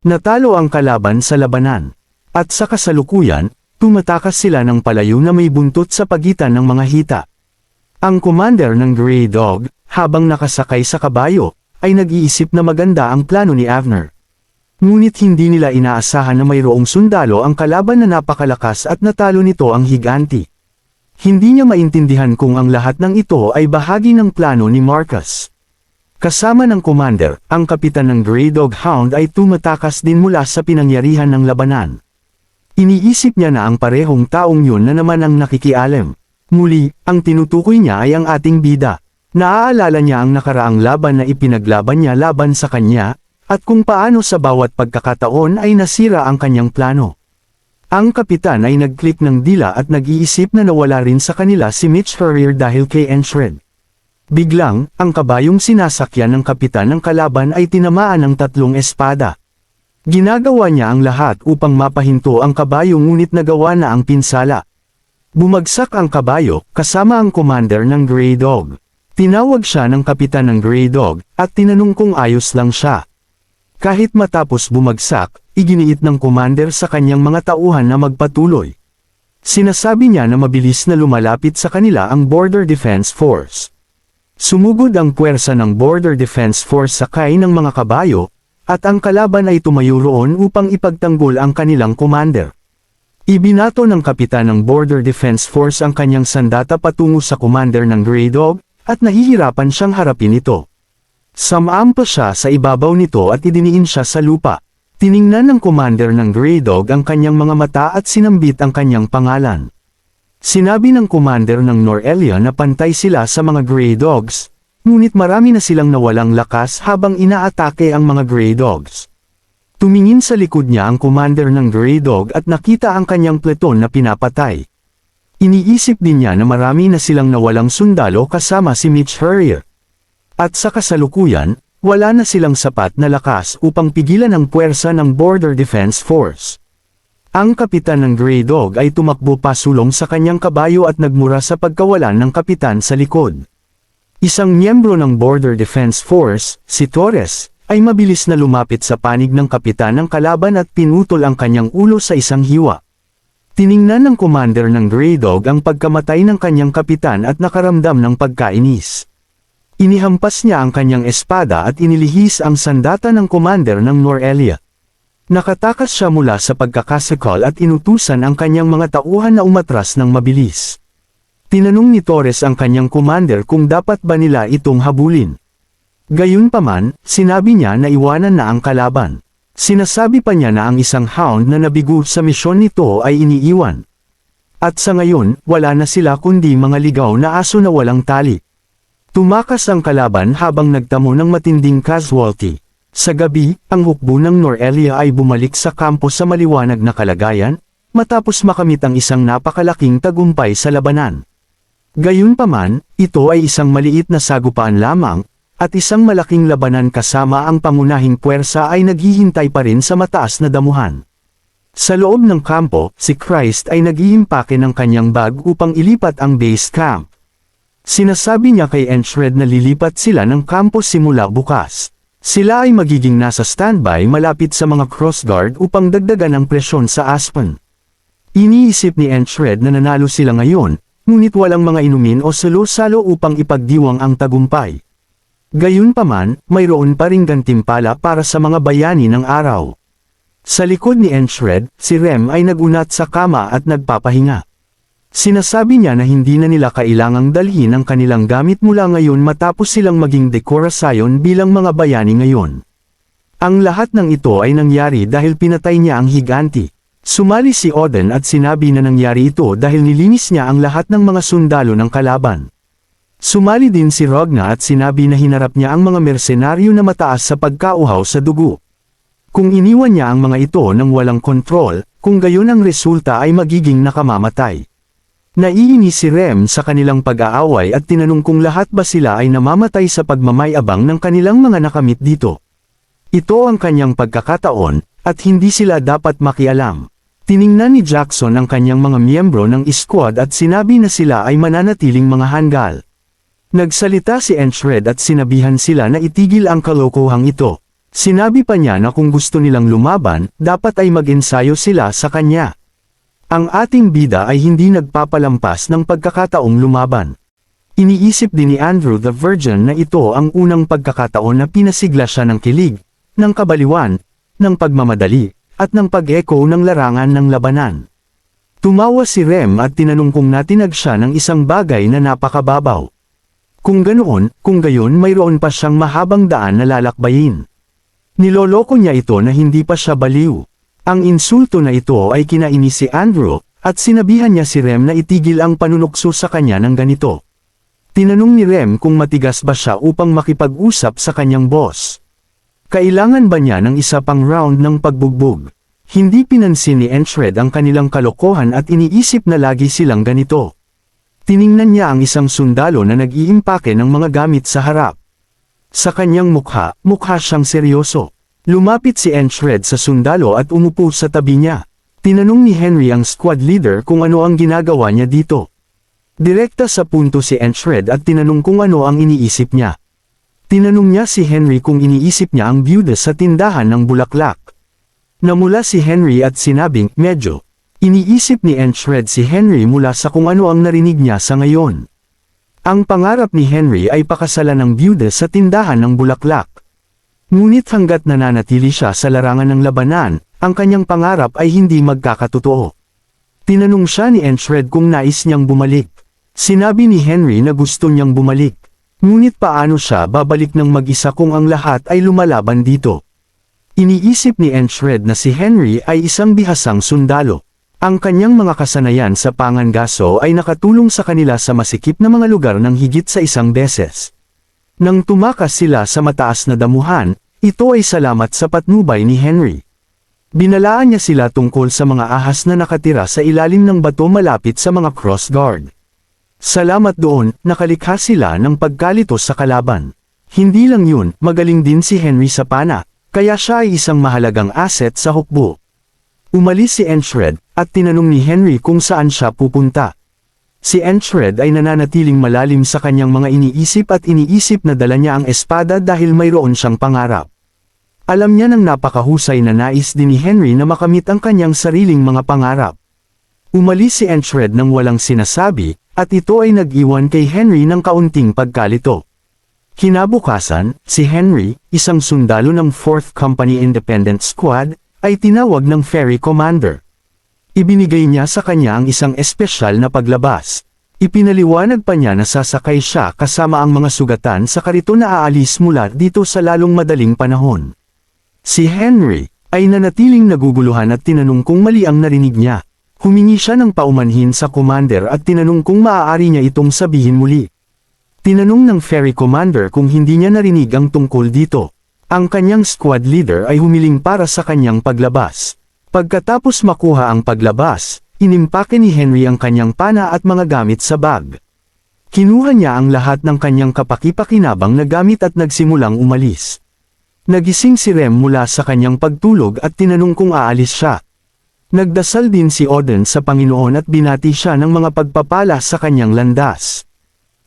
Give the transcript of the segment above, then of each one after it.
Natalo ang kalaban sa labanan. At sa kasalukuyan, tumatakas sila ng palayo na may buntot sa pagitan ng mga hita. Ang commander ng Grey Dog, habang nakasakay sa kabayo, ay nag-iisip na maganda ang plano ni Avner. Ngunit hindi nila inaasahan na mayroong sundalo ang kalaban na napakalakas at natalo nito ang higanti. Hindi niya maintindihan kung ang lahat ng ito ay bahagi ng plano ni Marcus. Kasama ng commander, ang kapitan ng Grey Dog Hound ay tumatakas din mula sa pinangyarihan ng labanan. Iniisip niya na ang parehong taong yun na naman ang nakikialam. Muli, ang tinutukoy niya ay ang ating bida. Naaalala niya ang nakaraang laban na ipinaglaban niya laban sa kanya, at kung paano sa bawat pagkakataon ay nasira ang kanyang plano. Ang kapitan ay nag-click ng dila at nag-iisip na nawala rin sa kanila si Mitch Hurrier dahil kay Enshred. Biglang, ang kabayong sinasakyan ng kapitan ng kalaban ay tinamaan ng 3 espada. Ginagawa niya ang lahat upang mapahinto ang kabayo ngunit nagawa na ang pinsala. Bumagsak ang kabayo, kasama ang commander ng Grey Dog. Tinawag siya ng kapitan ng Grey Dog, at tinanong kung ayos lang siya. Kahit matapos bumagsak, iginiit ng commander sa kanyang mga tauhan na magpatuloy. Sinasabi niya na mabilis na lumalapit sa kanila ang Border Defense Force. Sumugod ang puwersa ng Border Defense Force sakay ng mga kabayo, at ang kalaban ay tumayo roon upang ipagtanggol ang kanilang commander. Ibinato ng kapitan ng Border Defense Force ang kanyang sandata patungo sa commander ng Grey Dog, at nahihirapan siyang harapin ito. Sumampa siya sa ibabaw nito at idiniin siya sa lupa. Tiningnan ng commander ng Grey Dog ang kanyang mga mata at sinambit ang kanyang pangalan. Sinabi ng commander ng Norelia na pantay sila sa mga Grey Dogs, ngunit marami na silang nawalang lakas habang inaatake ang mga Grey Dogs. Tumingin sa likod niya ang commander ng Grey Dog at nakita ang kanyang pleton na pinapatay. Iniisip din niya na marami na silang nawalang sundalo kasama si Mitch Hurrier. At sa kasalukuyan, wala na silang sapat na lakas upang pigilan ang puwersa ng Border Defense Force. Ang kapitan ng Grey Dog ay tumakbo pasulong sa kanyang kabayo at nagmura sa pagkawalan ng kapitan sa likod. Isang miyembro ng Border Defense Force, si Torres, ay mabilis na lumapit sa panig ng kapitan ng kalaban at pinutol ang kanyang ulo sa isang hiwa. Tiningnan ng commander ng Grey Dog ang pagkamatay ng kanyang kapitan at nakaramdam ng pagkainis. Inihampas niya ang kanyang espada at inilihis ang sandata ng commander ng Norelia. Nakatakas siya mula sa pagkakasakal at inutusan ang kanyang mga tauhan na umatras ng mabilis. Tinanong ni Torres ang kanyang commander kung dapat ba nila itong habulin. Gayunpaman, sinabi niya na iwanan na ang kalaban. Sinasabi pa niya na ang isang hound na nabigo sa misyon nito ay iniiwan. At sa ngayon, wala na sila kundi mga ligaw na aso na walang tali. Tumakas ang kalaban habang nagtamo ng matinding casualty. Sa gabi, ang hukbo ng Norelia ay bumalik sa kampo sa maliwanag na kalagayan, matapos makamit ang isang napakalaking tagumpay sa labanan. Gayunpaman, ito ay isang maliit na sagupaan lamang, at isang malaking labanan kasama ang pangunahing puwersa ay naghihintay pa rin sa mataas na damuhan. Sa loob ng kampo, si Christ ay naghihimpake ng kanyang bag upang ilipat ang base camp. Sinasabi niya kay Enshred na lilipat sila ng kampo simula bukas. Sila ay magiging nasa standby malapit sa mga crossguard upang dagdagan ang presyon sa Aspen. Iniisip ni Enshred na nanalo sila ngayon, ngunit walang mga inumin o salo-salo upang ipagdiwang ang tagumpay. Gayunpaman, mayroon pa ring gantimpala para sa mga bayani ng araw. Sa likod ni Enshred, si Rem ay nagunat sa kama at nagpapahinga. Sinasabi niya na hindi na nila kailangang dalhin ang kanilang gamit mula ngayon matapos silang maging dekorasyon bilang mga bayani ngayon. Ang lahat ng ito ay nangyari dahil pinatay niya ang higanti. Sumali si Odin at sinabi na nangyari ito dahil nilinis niya ang lahat ng mga sundalo ng kalaban. Sumali din si Ragna at sinabi na hinarap niya ang mga mersenaryo na mataas sa pagkauhaw sa dugo. Kung iniwan niya ang mga ito nang walang kontrol, kung gayon ang resulta ay magiging nakamamatay. Naiinis si Rem sa kanilang pag-aaway at tinanong kung lahat ba sila ay namamatay sa pagmamayabang ng kanilang mga nakamit dito. Ito ang kanyang pagkakataon, at hindi sila dapat makialam. Tiningnan ni Jackson ang kanyang mga miyembro ng squad at sinabi na sila ay mananatiling mga hanggal. Nagsalita si Enshred at sinabihan sila na itigil ang kalokohang ito. Sinabi pa niya na kung gusto nilang lumaban, dapat ay mag-ensayo sila sa kanya. Ang ating bida ay hindi nagpapalampas ng pagkakataong lumaban. Iniisip din ni Andrew the Virgin na ito ang unang pagkakataon na pinasigla siya ng kilig, ng kabaliwan, ng pagmamadali, at ng pag-echo ng larangan ng labanan. Tumawa si Rem at tinanong kung natinag siya ng isang bagay na napakababaw. Kung gayon mayroon pa siyang mahabang daan na lalakbayin. Niloloko niya ito na hindi pa siya baliw. Ang insulto na ito ay kinainis si Andrew, at sinabihan niya si Rem na itigil ang panunukso sa kanya ng ganito. Tinanong ni Rem kung matigas ba siya upang makipag-usap sa kanyang boss. Kailangan ba niya ng isa pang round ng pagbugbog? Hindi pinansin ni Entred ang kanilang kalokohan at iniisip na lagi silang ganito. Tiningnan niya ang isang sundalo na nag-iimpake ng mga gamit sa harap. Sa kanyang mukha siyang seryoso. Lumapit si Entred sa sundalo at umupo sa tabi niya. Tinanong ni Henry ang squad leader kung ano ang ginagawa niya dito. Direkta sa punto si Entred at tinanong kung ano ang iniisip niya. Tinanong niya si Henry kung iniisip niya ang byuda sa tindahan ng bulaklak. Namula si Henry at sinabing, medyo. Iniisip ni Entred si Henry mula sa kung ano ang narinig niya sa ngayon. Ang pangarap ni Henry ay pakasalan ng byuda sa tindahan ng bulaklak. Ngunit hanggat nananatili siya sa larangan ng labanan, ang kanyang pangarap ay hindi magkakatotoo. Tinanong siya ni Entred kung nais niyang bumalik. Sinabi ni Henry na gusto niyang bumalik. Ngunit paano siya babalik ng mag-isa kung ang lahat ay lumalaban dito? Iniisip ni Entred na si Henry ay isang bihasang sundalo. Ang kanyang mga kasanayan sa pangangaso ay nakatulong sa kanila sa masikip na mga lugar ng higit sa isang beses. Nang tumakas sila sa mataas na damuhan, ito ay salamat sa patnubay ni Henry. Binalaan niya sila tungkol sa mga ahas na nakatira sa ilalim ng bato malapit sa mga cross guard. Salamat doon, nakalikha sila ng pagkalito sa kalaban. Hindi lang yun, magaling din si Henry sa pana, kaya siya ay isang mahalagang asset sa hukbo. Umalis si Entred, at tinanong ni Henry kung saan siya pupunta. Si Entred ay nananatiling malalim sa kanyang mga iniisip at iniisip na dala niya ang espada dahil mayroon siyang pangarap. Alam niya ng napakahusay na nais din ni Henry na makamit ang kanyang sariling mga pangarap. Umalis si Entred nang walang sinasabi, at ito ay nag-iwan kay Henry ng kaunting pagkalito. Kinabukasan, si Henry, isang sundalo ng 4th Company Independent Squad, ay tinawag ng ferry commander. Ibinigay niya sa kanya ang isang espesyal na paglabas. Ipinaliwanag pa niya na sasakay siya kasama ang mga sugatan sa karito na aalis mula dito sa lalong madaling panahon. Si Henry ay nanatiling naguguluhan at tinanong kung mali ang narinig niya. Humingi siya ng paumanhin sa commander at tinanong kung maaari niya itong sabihin muli. Tinanong ng ferry commander kung hindi niya narinig ang tungkol dito. Ang kanyang squad leader ay humiling para sa kanyang paglabas. Pagkatapos makuha ang paglabas, inimpake ni Henry ang kanyang pana at mga gamit sa bag. Kinuha niya ang lahat ng kanyang kapaki-pakinabang na gamit at nagsimulang umalis. Nagising si Rem mula sa kanyang pagtulog at tinanong kung aalis siya. Nagdasal din si Odin sa Panginoon at binati siya ng mga pagpapala sa kanyang landas.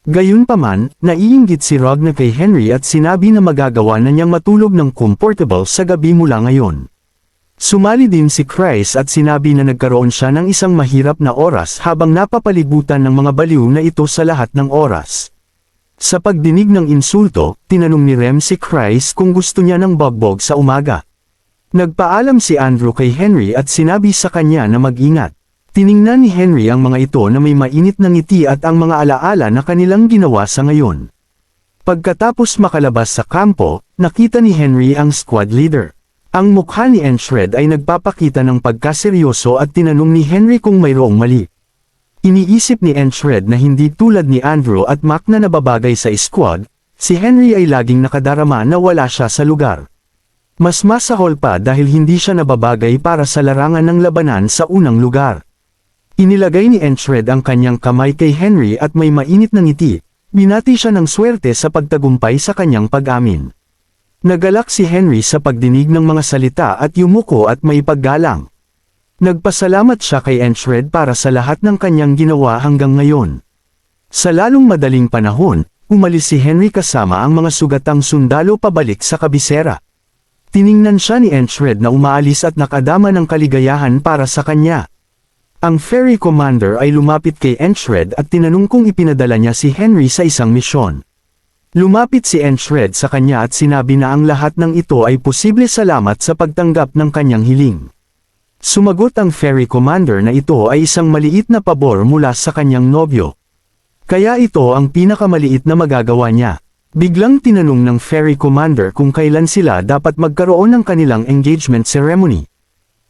Gayunpaman, naiinggit si Ragnar kay Henry at sinabi na magagawa na niyang matulog ng comfortable sa gabi mula ngayon. Sumali din si Chris at sinabi na nagkaroon siya ng isang mahirap na oras habang napapalibutan ng mga baliw na ito sa lahat ng oras. Sa pagdinig ng insulto, tinanong ni Rem si Chris kung gusto niya ng bogbog sa umaga. Nagpaalam si Andrew kay Henry at sinabi sa kanya na mag-ingat. Tiningnan ni Henry ang mga ito na may mainit na ngiti at ang mga alaala na kanilang ginawa sa ngayon. Pagkatapos makalabas sa kampo, nakita ni Henry ang squad leader. Ang mukha ni Entred ay nagpapakita ng pagkaseryoso at tinanong ni Henry kung mayroong mali. Iniisip ni Entred na hindi tulad ni Andrew at Mac na nababagay sa squad, si Henry ay laging nakadarama na wala siya sa lugar. Mas masahol pa dahil hindi siya nababagay para sa larangan ng labanan sa unang lugar. Inilagay ni Entred ang kanyang kamay kay Henry at may mainit na ngiti, binati siya ng swerte sa pagtagumpay sa kanyang pag-amin. Nagalak si Henry sa pagdinig ng mga salita at yumuko at may paggalang. Nagpasalamat siya kay Entred para sa lahat ng kanyang ginawa hanggang ngayon. Sa lalong madaling panahon, umalis si Henry kasama ang mga sugatang sundalo pabalik sa kabisera. Tiningnan siya ni Enchred na umaalis at nakadama ng kaligayahan para sa kanya. Ang ferry commander ay lumapit kay Enchred at tinanong kung ipinadala niya si Henry sa isang misyon. Lumapit si Enchred sa kanya at sinabi na ang lahat ng ito ay posible salamat sa pagtanggap ng kanyang hiling. Sumagot ang ferry commander na ito ay isang maliit na pabor mula sa kanyang nobyo. Kaya ito ang pinakamaliit na magagawa niya. Biglang tinanong ng ferry commander kung kailan sila dapat magkaroon ng kanilang engagement ceremony.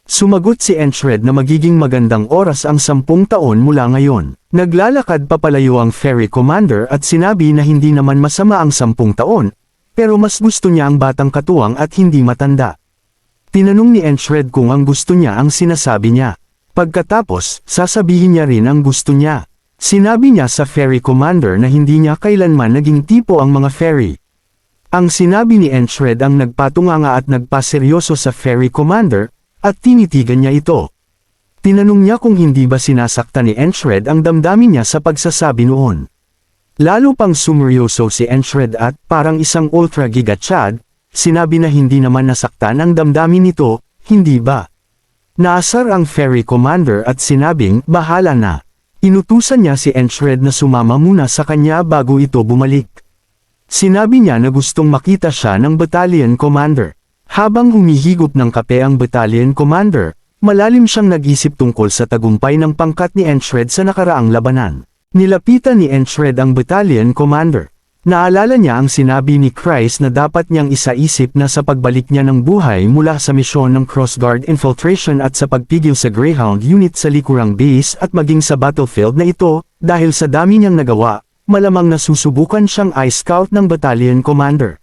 Sumagot si Enchred na magiging magandang oras ang 10 taon mula ngayon. Naglalakad papalayo ang ferry commander at sinabi na hindi naman masama ang 10 taon, pero mas gusto niya ang batang katuwang at hindi matanda. Tinanong ni Enchred kung ang gusto niya ang sinasabi niya. Pagkatapos, sasabihin niya rin ang gusto niya. Sinabi niya sa ferry commander na hindi niya kailanman naging tipo ang mga ferry. Ang sinabi ni Enchred ang nagpatunganga at nagpaseryoso sa ferry commander, at tinitigan niya ito. Tinanong niya kung hindi ba sinasaktan ni Enchred ang damdamin niya sa pagsasabi noon. Lalo pang sumeryoso si Enchred at, parang isang ultra giga Chad, sinabi na hindi naman nasaktan ang damdamin nito, hindi ba? Naasar ang ferry commander at sinabing, bahala na. Inutusan niya si Enchred na sumama muna sa kanya bago ito bumalik. Sinabi niya na gustong makita siya ng battalion commander. Habang humihigop ng kape ang battalion commander, malalim siyang nag-isip tungkol sa tagumpay ng pangkat ni Enchred sa nakaraang labanan. Nilapitan ni Enchred ang battalion commander. Naalala niya ang sinabi ni Christ na dapat niyang isaisip na sa pagbalik niya ng buhay mula sa misyon ng Cross Guard infiltration at sa pagpigil sa Greyhound unit sa likurang base at maging sa battlefield na ito, dahil sa dami niyang nagawa, malamang nasusubukan siyang i-scout ng battalion commander.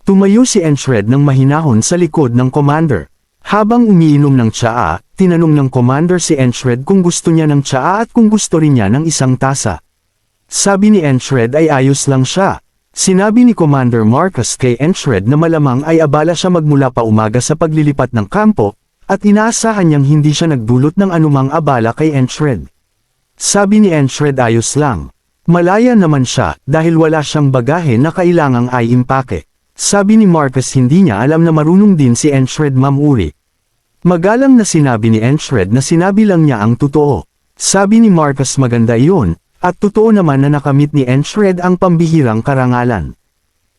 Tumayo si Enchred ng mahinahon sa likod ng commander. Habang umiinom ng tsaa, tinanong ng commander si Enchred kung gusto niya ng tsaa at kung gusto rin niya ng isang tasa. Sabi ni Enchred ay ayos lang siya. Sinabi ni Commander Marcus kay Enchred na malamang ay abala siya magmula pa umaga sa paglilipat ng kampo, at inaasahan niyang hindi siya nagdulot ng anumang abala kay Enchred. Sabi ni Enchred ayos lang. Malaya naman siya dahil wala siyang bagahe na kailangang i-impake. Sabi ni Marcus hindi niya alam na marunong din si Enchred mamuri. Magalang na sinabi ni Enchred na sinabi lang niya ang totoo. Sabi ni Marcus maganda iyon, at totoo naman na nakamit ni Enchred ang pambihirang karangalan.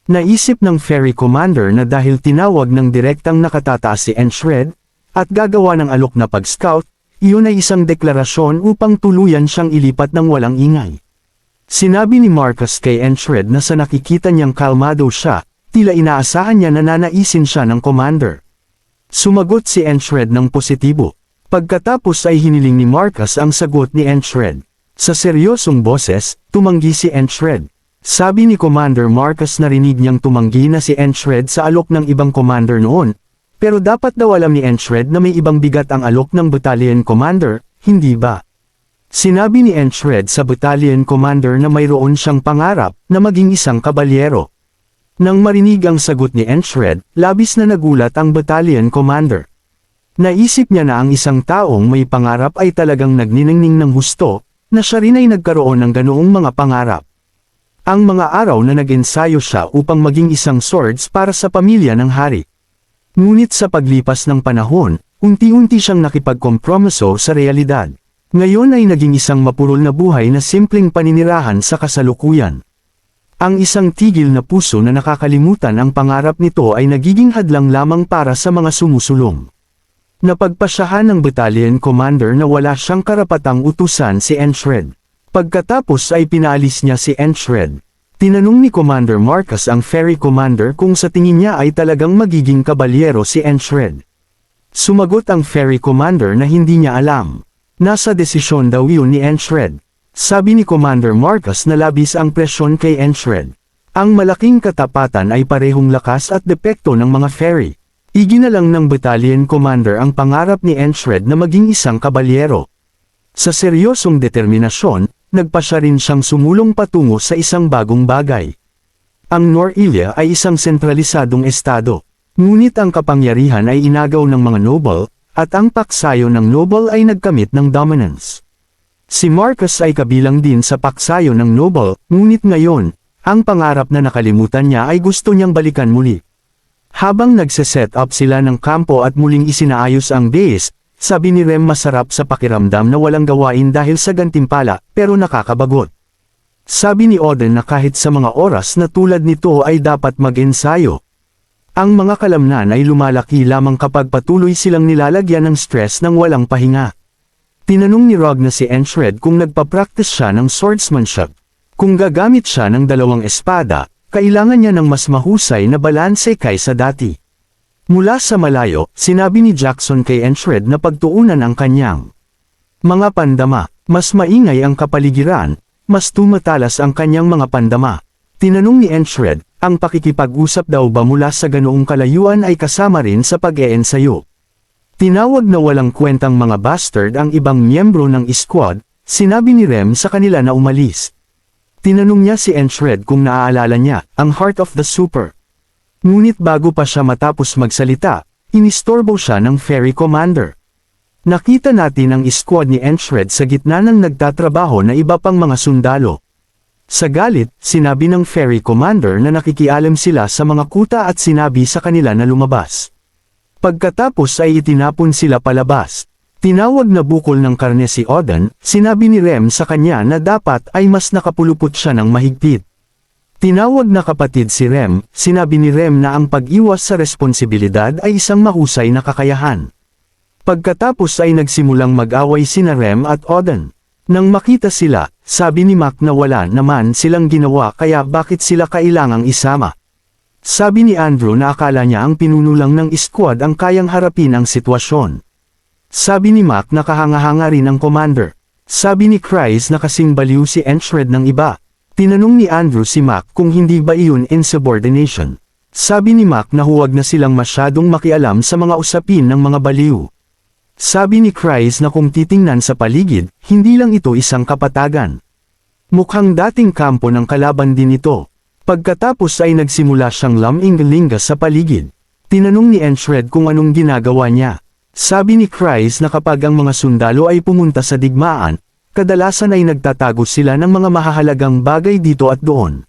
Naisip ng ferry commander na dahil tinawag ng direktang nakatataas si Enchred, at gagawa ng alok na pag-scout, iyon ay isang deklarasyon upang tuluyan siyang ilipat ng walang ingay. Sinabi ni Marcus kay Enchred na sa nakikita niyang kalmado siya, tila inaasahan niya na nanaisin siya ng commander. Sumagot si Enchred ng positibo. Pagkatapos ay hiniling ni Marcus ang sagot ni Enchred. Sa seryosong boses, tumanggi si Enchred. Sabi ni Commander Marcus narinig niyang tumanggi na si Enchred sa alok ng ibang commander noon, pero dapat daw alam ni Enchred na may ibang bigat ang alok ng battalion commander, hindi ba? Sinabi ni Enchred sa battalion commander na mayroon siyang pangarap na maging isang kabalyero. Nang marinig ang sagot ni Enchred, labis na nagulat ang battalion commander. Naisip niya na ang isang taong may pangarap ay talagang nagniningning ng husto, na siya rin ay nagkaroon ng ganoong mga pangarap. Ang mga araw na nag-ensayo siya upang maging isang swords para sa pamilya ng hari. Ngunit sa paglipas ng panahon, unti-unti siyang nakipagkompromiso sa realidad. Ngayon ay naging isang mapurol na buhay na simpleng paninirahan sa kasalukuyan. Ang isang tigil na puso na nakakalimutan ang pangarap nito ay nagiging hadlang lamang para sa mga sumusulong. Napagpasyahan ng battalion commander na wala siyang karapatang utusan si Enchred. Pagkatapos ay pinaalis niya si Enchred. Tinanong ni Commander Marcus ang ferry commander kung sa tingin niya ay talagang magiging kabalyero si Enchred. Sumagot ang ferry commander na hindi niya alam. Nasa desisyon daw yun ni Enchred. Sabi ni Commander Marcus na labis ang presyon kay Enchred. Ang malaking katapatan ay parehong lakas at depekto ng mga ferry. Iginalang ng battalion commander ang pangarap ni Enchred na maging isang kabalyero. Sa seryosong determinasyon, nagpasya rin siyang sumulong patungo sa isang bagong bagay. Ang Nor-Ilia ay isang sentralisadong estado. Ngunit ang kapangyarihan ay inagaw ng mga noble, at ang paksayo ng noble ay nagkamit ng dominance. Si Marcus ay kabilang din sa paksayo ng noble, ngunit ngayon, ang pangarap na nakalimutan niya ay gusto niyang balikan muli. Habang nagse-set up sila ng kampo at muling isinaayos ang base, sabi ni Rem masarap sa pakiramdam na walang gawain dahil sa gantimpala, pero nakakabagot. Sabi ni Oden na kahit sa mga oras na tulad nito ay dapat mag-ensayo. Ang mga kalamnan ay lumalaki lamang kapag patuloy silang nilalagyan ng stress ng walang pahinga. Tinanong ni Rog na si Enshred kung nagpa-practice siya ng swordsmanship. Kung gagamit siya ng dalawang espada, kailangan niya ng mas mahusay na balanse kaysa dati. Mula sa malayo, sinabi ni Jackson kay Enshred na pagtuunan ang kanyang mga pandama. Mas maingay ang kapaligiran, mas tumatalas ang kanyang mga pandama. Tinanong ni Enshred, ang pakikipag-usap daw ba mula sa ganoong kalayuan ay kasama rin sa pag-eensayo. Tinawag na walang kwentang mga bastard ang ibang miyembro ng squad, sinabi ni Rem sa kanila na umalis. Tinanong niya si Enshred kung naaalala niya, ang Heart of the Super. Ngunit bago pa siya matapos magsalita, inistorbo siya ng ferry commander. Nakita natin ang squad ni Enshred sa gitna ng nagtatrabaho na iba pang mga sundalo. Sa galit, sinabi ng ferry commander na nakikialam sila sa mga kuta at sinabi sa kanila na lumabas. Pagkatapos ay itinapon sila palabas. Tinawag na bukol ng karne si Oden, sinabi ni Rem sa kanya na dapat ay mas nakapulupot siya ng mahigpit. Tinawag na kapatid si Rem, sinabi ni Rem na ang pag-iwas sa responsibilidad ay isang mahusay na kakayahan. Pagkatapos ay nagsimulang mag-away sina Rem at Oden. Nang makita sila, sabi ni Mac na wala naman silang ginawa kaya bakit sila kailangang isama. Sabi ni Andrew na akala niya ang pinuno lang ng squad ang kayang harapin ang sitwasyon. Sabi ni Mac na kahanga-hanga rin ang commander. Sabi ni Chris na kasing baliw si Enshred ng iba. Tinanong ni Andrew si Mac kung hindi ba iyon insubordination. Sabi ni Mac na huwag na silang masyadong makialam sa mga usapin ng mga baliw. Sabi ni Chris na kung titingnan sa paligid, hindi lang ito isang kapatagan. Mukhang dating kampo ng kalaban din ito. Pagkatapos ay nagsimula siyang laming-linga sa paligid. Tinanong ni Enshred kung anong ginagawa niya. Sabi ni Chris na kapag ang mga sundalo ay pumunta sa digmaan, kadalasan ay nagtatago sila ng mga mahahalagang bagay dito at doon.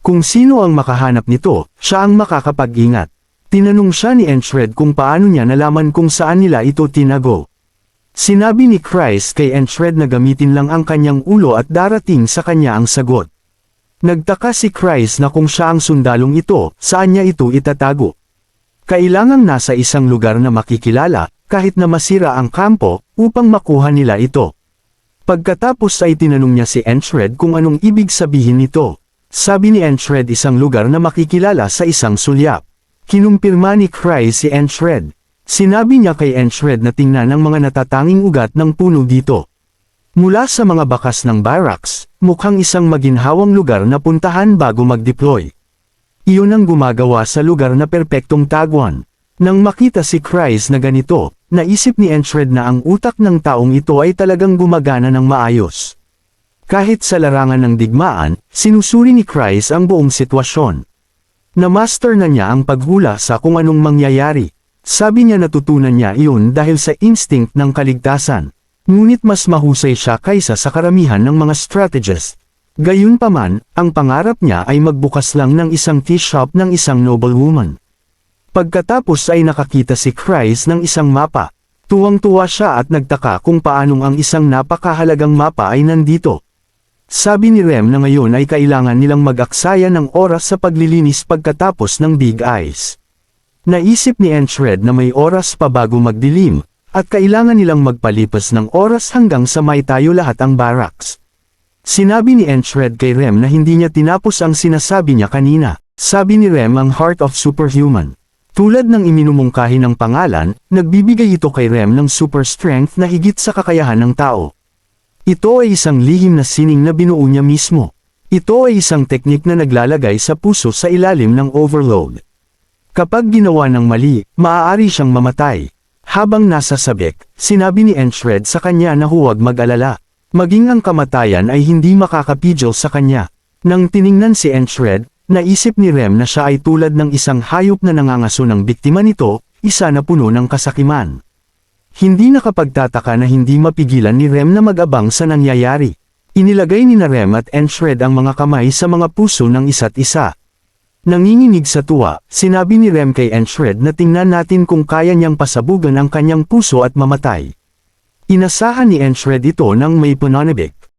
Kung sino ang makahanap nito, siya ang makakapag-ingat. Tinanong siya ni Enshred kung paano niya nalaman kung saan nila ito tinago. Sinabi ni Chris kay Enshred na gamitin lang ang kanyang ulo at darating sa kanya ang sagot. Nagtaka si Chris na kung siya ang sundalong ito, saan niya ito itatago. Kailangang nasa isang lugar na makikilala, kahit na masira ang kampo, upang makuha nila ito. Pagkatapos ay tinanong niya si Enshred kung anong ibig sabihin nito. Sabi ni Enshred isang lugar na makikilala sa isang sulyap. Kinumpirma ni Chris si Enshred. Sinabi niya kay Enshred na tingnan ang mga natatanging ugat ng puno dito. Mula sa mga bakas ng barracks, mukhang isang maginhawang lugar na puntahan bago mag-deploy. Iyon ang gumagawa sa lugar na perpektong taguan. Nang makita si Chris na ganito, naisip ni Enshred na ang utak ng taong ito ay talagang gumagana ng maayos. Kahit sa larangan ng digmaan, sinusuri ni Chris ang buong sitwasyon. Na-master na niya ang paghula sa kung anong mangyayari. Sabi niya natutunan niya iyon dahil sa instinct ng kaligtasan. Ngunit mas mahusay siya kaysa sa karamihan ng mga strategists. Gayunpaman, ang pangarap niya ay magbukas lang ng isang tea shop ng isang noblewoman. Pagkatapos ay nakakita si Chris ng isang mapa. Tuwang-tuwa siya at nagtaka kung paanong ang isang napakahalagang mapa ay nandito. Sabi ni Rem na ngayon ay kailangan nilang mag-aksaya ng oras sa paglilinis pagkatapos ng Big Eyes. Naisip ni Enshred na may oras pa bago magdilim, at kailangan nilang magpalipas ng oras hanggang sa may tayo lahat ang barracks. Sinabi ni Enshred kay Rem na hindi niya tinapos ang sinasabi niya kanina. Sabi ni Rem ang Heart of Superhuman. Tulad ng iminumungkahi ng pangalan, nagbibigay ito kay Rem ng super strength na higit sa kakayahan ng tao. Ito ay isang lihim na sining na binuo niya mismo. Ito ay isang teknik na naglalagay sa puso sa ilalim ng overload. Kapag ginawa ng mali, maaari siyang mamatay. Habang nasa sabik, sinabi ni Enshred sa kanya na huwag mag-alala. Maging ang kamatayan ay hindi makakapigil sa kanya. Nang tiningnan si Enshred, naisip ni Rem na siya ay tulad ng isang hayop na nangangaso ng biktima nito, isa na puno ng kasakiman. Hindi nakapagtataka na hindi mapigilan ni Rem na mag-abang sa nangyayari. Inilagay ni Rem at Enshred ang mga kamay sa mga puso ng isa't isa. Nanginginig sa tuwa, sinabi ni Rem kay Enshred na tingnan natin kung kaya niyang pasabugan ang kanyang puso at mamatay. Inasahan ni Enshred ito ng may pananabik.